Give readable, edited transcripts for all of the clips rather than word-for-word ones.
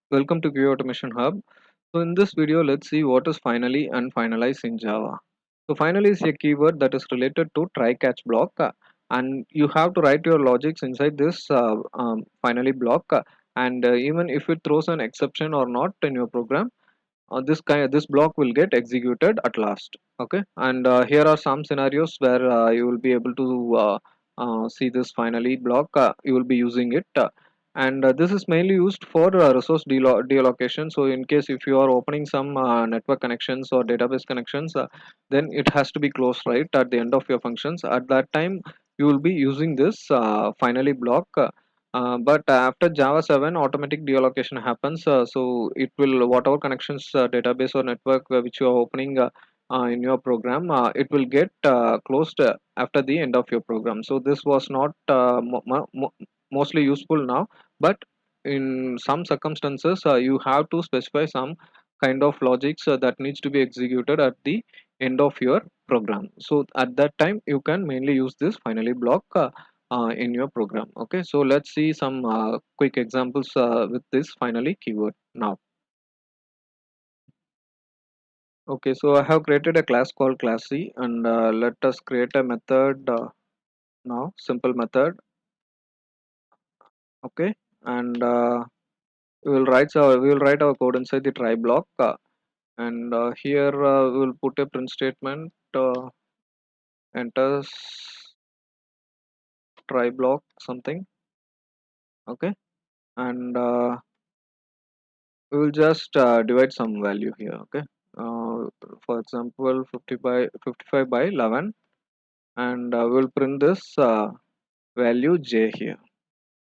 Welcome to QA Automation Hub. So in this video, let's see what is finally and finalize in Java. So finally is a keyword that is related to try catch block, and you have to write your logics inside this finally block, and even if it throws an exception or not in your program, this block will get executed at last. Okay, and here are some scenarios where you will be able to see this finally block. You will be using it. And this is mainly used for resource deallocation. So in case if you are opening some network connections or database connections, then it has to be closed right at the end of your functions. At that time you will be using this finally block. But after Java 7, automatic deallocation happens. So it will whatever connections, database or network which you are opening in your program, it will get closed after the end of your program. So this was not mostly useful now, but in some circumstances, you have to specify some kind of logics that needs to be executed at the end of your program. So at that time, you can mainly use this finally block in your program. Okay, so let's see some quick examples with this finally keyword now. Okay, so I have created a class called classy, and let us create a method now, simple method. Okay, and we will write our code inside the try block, and here we will put a print statement, enters try block something. Okay, and we will just divide some value here. Okay, uh, for example 55 by 11, and we will print this value j here.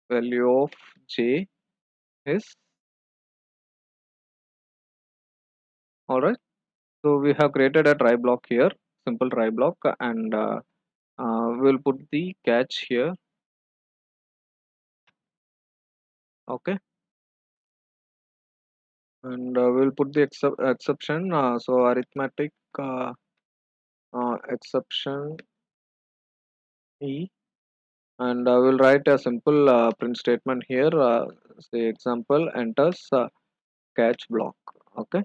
Value of j is all right. So we have created a try block here, simple try block, and we'll put the catch here. Okay, and we'll put the exception. So arithmetic exception e, and we'll write a simple print statement here. Say example enters catch block. Okay,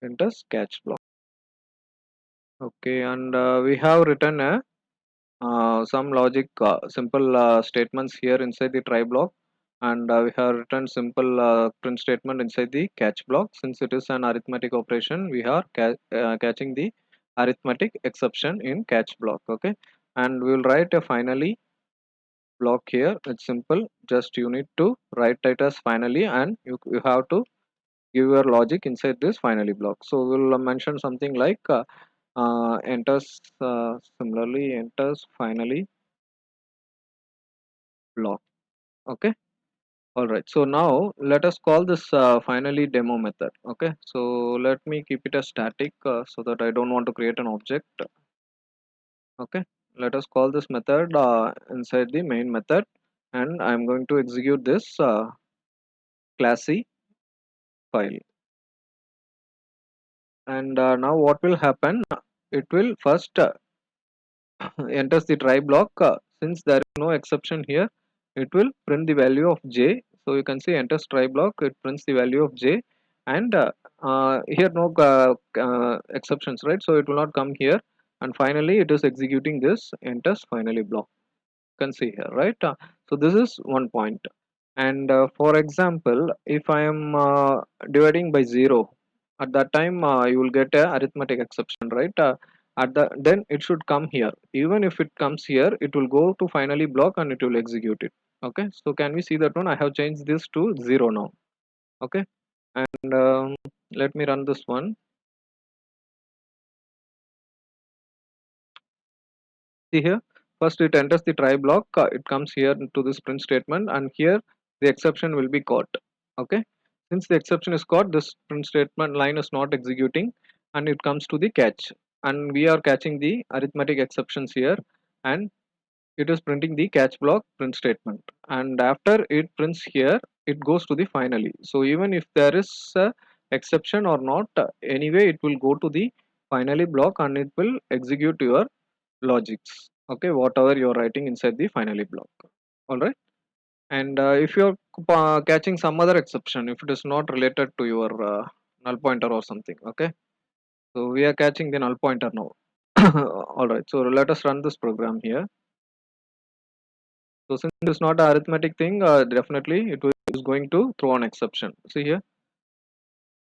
enters catch block. Okay, and we have written a some logic simple statements here inside the try block, and we have written simple print statement inside the catch block. Since it is an arithmetic operation, we are catching the arithmetic exception in catch block. Okay, and we will write a finally block here. It's simple, just you need to write it as finally, and you have to give your logic inside this finally block. So we'll mention something like enters similarly enters finally block. Okay, all right, so now let us call this finally demo method. Okay, so let me keep it as static so that I don't want to create an object. Okay, let us call this method inside the main method, and I'm going to execute this classy file. And now what will happen, it will first enters the try block. Since there is no exception here, it will print the value of j. So you can see enters try block, it prints the value of j, and here no exceptions, right? So it will not come here, and finally it is executing this enters finally block. You can see here, right? So this is one point. And for example, if I am dividing by 0, at that time you will get a arithmetic exception, right? At the then it should come here. Even if it comes here, it will go to finally block and it will execute it. Okay, so can we see that one? I have changed this to 0 now. Okay, and let me run this one. See here, first it enters the try block, it comes here to this print statement, and here the exception will be caught. Okay, since the exception is caught, this print statement line is not executing, and it comes to the catch, and we are catching the arithmetic exceptions here, and it is printing the catch block print statement, and after it prints here, it goes to the finally. So even if there is a exception or not, anyway it will go to the finally block and it will execute your logics. Okay, whatever you're writing inside the finally block. All right, And if you're catching some other exception, if it is not related to your null pointer or something, okay, so we are catching the null pointer now. All right, so let us run this program here. So since it's not an arithmetic thing, definitely is going to throw an exception. See here,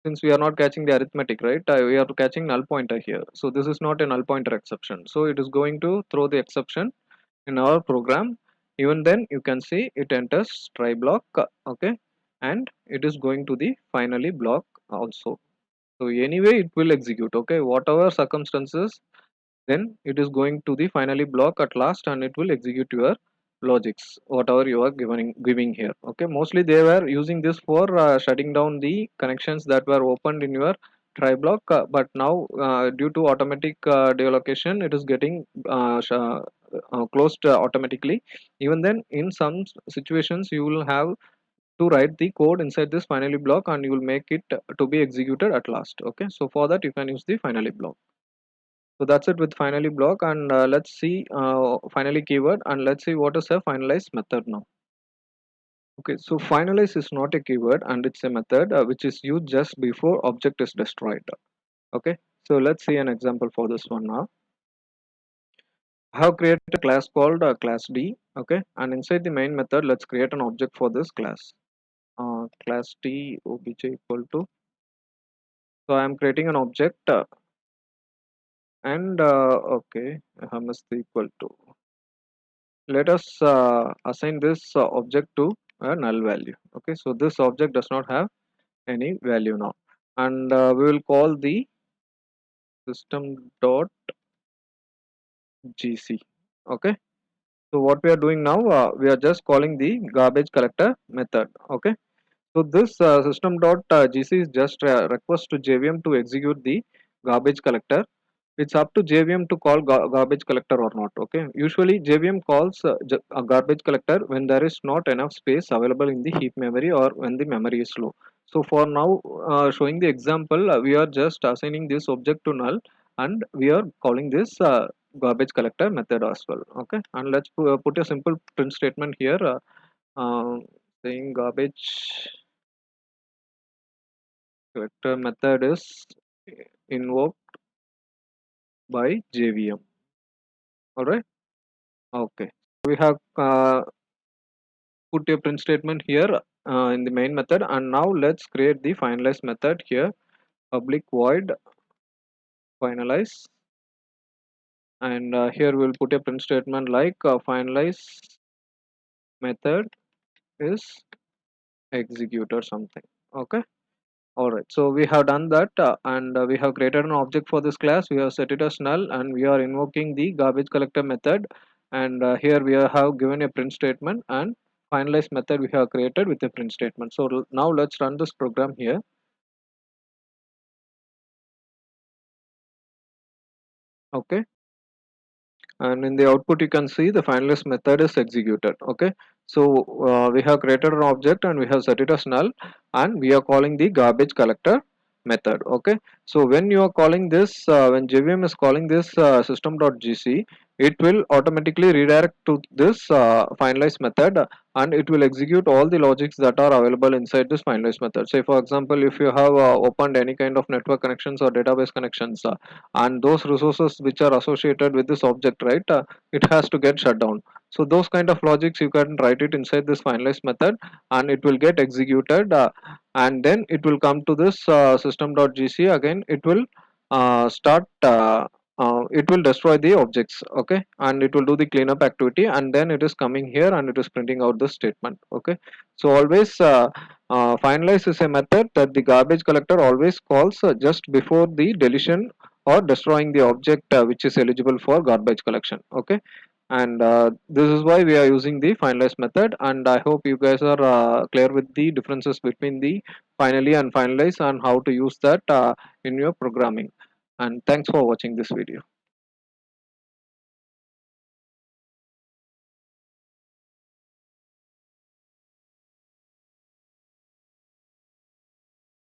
since we are not catching the arithmetic, right, we are catching null pointer here, so this is not a null pointer exception, so it is going to throw the exception in our program. Even then you can see it enters try block, okay, and it is going to the finally block also. So anyway it will execute, okay, whatever circumstances, then it is going to the finally block at last and it will execute your logics whatever you are giving here. Okay, mostly they were using this for shutting down the connections that were opened in your try block, but now due to automatic deallocation it is getting closed automatically. Even then in some situations you will have to write the code inside this finally block and you will make it to be executed at last. Okay, so for that you can use the finally block. So that's it with finally block, and let's see finally keyword, and let's see what is a finalize method now. Okay, so finalize is not a keyword and it's a method which is used just before object is destroyed. Okay, so let's see an example for this one now. I have created a class called class D. Okay, and inside the main method let's create an object for this class. Class D obj equal to, so I am creating an object and okay, I must equal to, let us assign this object to a null value. Okay, so this object does not have any value now, and we will call the system dot gc. Okay, so what we are doing now, we are just calling the garbage collector method. Okay, so this system dot gc is just request to jvm to execute the garbage collector. It's up to JVM to call garbage collector or not. Okay, usually JVM calls a garbage collector when there is not enough space available in the heap memory or when the memory is low. So for now, showing the example, we are just assigning this object to null and we are calling this garbage collector method as well. Okay, and let's put a simple print statement here, uh, saying garbage collector method is invoked by JVM. All right. Okay, we have put a print statement here in the main method, and now let's create the finalize method here. Public void finalize, and here we'll put a print statement like finalize method is execute or something. Okay, all right, so we have done that, and we have created an object for this class. We have set it as null and we are invoking the garbage collector method, and here we have given a print statement, and finalize method we have created with a print statement. So now let's run this program here. Okay, and in the output you can see the finalize method is executed. Okay, so we have created an object and we have set it as null and we are calling the garbage collector method. Okay, so when you are calling this, when JVM is calling this system.gc, it will automatically redirect to this finalize method, and it will execute all the logics that are available inside this finalize method. Say for example, if you have opened any kind of network connections or database connections, and those resources which are associated with this object, right, it has to get shut down. So those kind of logics you can write it inside this finalize method and it will get executed, and then it will come to this system.gc. Again it will start it will destroy the objects. Okay, and it will do the cleanup activity, and then it is coming here and it is printing out the statement. Okay, so always finalize is a method that the garbage collector always calls just before the deletion or destroying the object which is eligible for garbage collection. Okay, and this is why we are using the finalize method, and I hope you guys are clear with the differences between the finally and finalize and how to use that in your programming. And thanks for watching this video.